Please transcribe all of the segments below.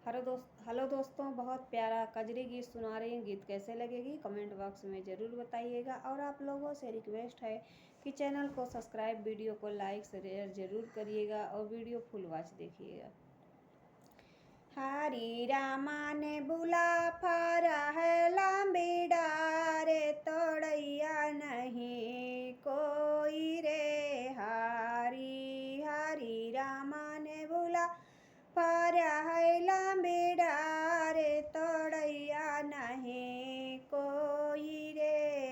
Hello दोस्तों, बहुत प्यारा कजरी गीत सुना रही हैं। गीत कैसे लगेगी कमेंट बॉक्स में ज़रूर बताइएगा। और आप लोगों से रिक्वेस्ट है कि चैनल को सब्सक्राइब, वीडियो को लाइक शेयर ज़रूर करिएगा और वीडियो फुल वॉच देखिएगा। हरी रामा ने बुला फारा है लंबी डारे, तोड़ैया नहीं कोई रे। हरी रामा ने बुला फारा है लंबी डारे, तोड़ैया नहीं कोई रे।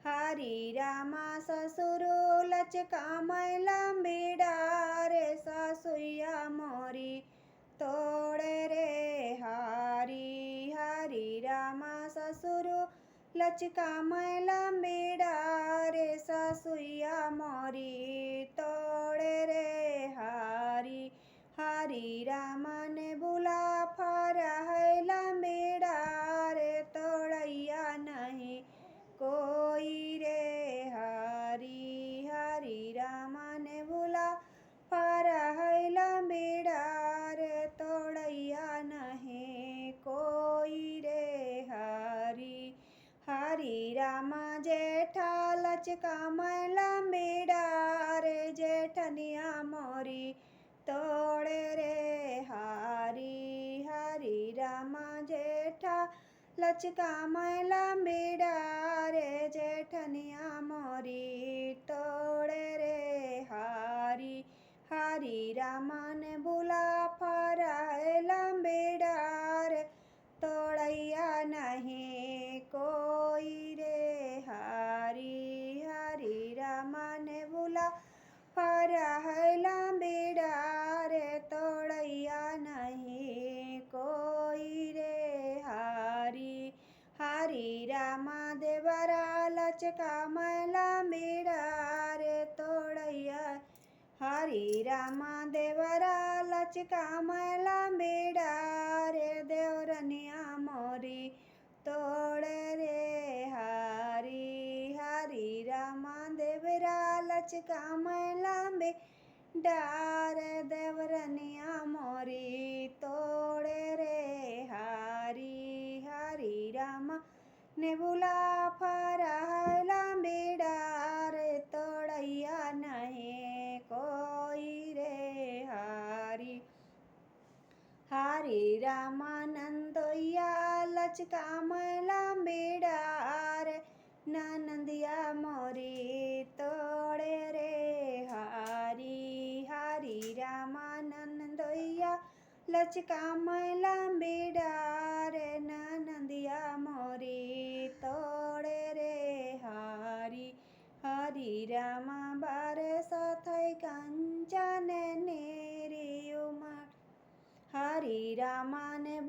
हरी रामा ससुर लचका मैं लंबी डारे, ससुया मोरी तोड़े रे। हरी रामा ससुर लचका मैं लंबी डारे, ससुया मोरी तोड़े रे। हरी रामा ने बुला फारा है लंबी डारे, तोड़ैया नहीं कोई रे। हरी रामा ने बुला फारा है लंबी डारे, तोड़ैया नहीं कोई रे। हरी रामा जेठा लचका मैं लंबी डारे, जेठनिया मोरी तोड़े रे। हरी रामा जेठा लचका मैं लंबी डारे, जेठनिया मोरी तोड़े रे। हरी रामा ने बुला फारा है लंबी डारे, तोड़ैया नहीं कोई रे। हरी रामा ने बुला फारा है लंबी डारे, तोड़ैया नहीं कोई रे। हरी रामा देवरा लचका मैं लंबी डारे, तोड़ैया। हरी रामा देवरा लचका मैं लंबी डारे, देवरनिया मोरी तोड़े रे। हरी रामा देवरा लचका मैं लंबी डारे, देवरनिया मोरी तोड़े रे। हरी रामा ने बुला फारा है लंबी डारे, तोड़ैया नहीं कोई रे। हरी रामा नंदोया लचका मैं लंबी डारे, नंदिया मोरी तोड़े रे। हरी रामा नंदोया लचका मैं लंबी डारे, नंदिया मोरी तोड़े रे। हरी रामा बारे सथै कंचन नेरी उमड़, हरी रामा ने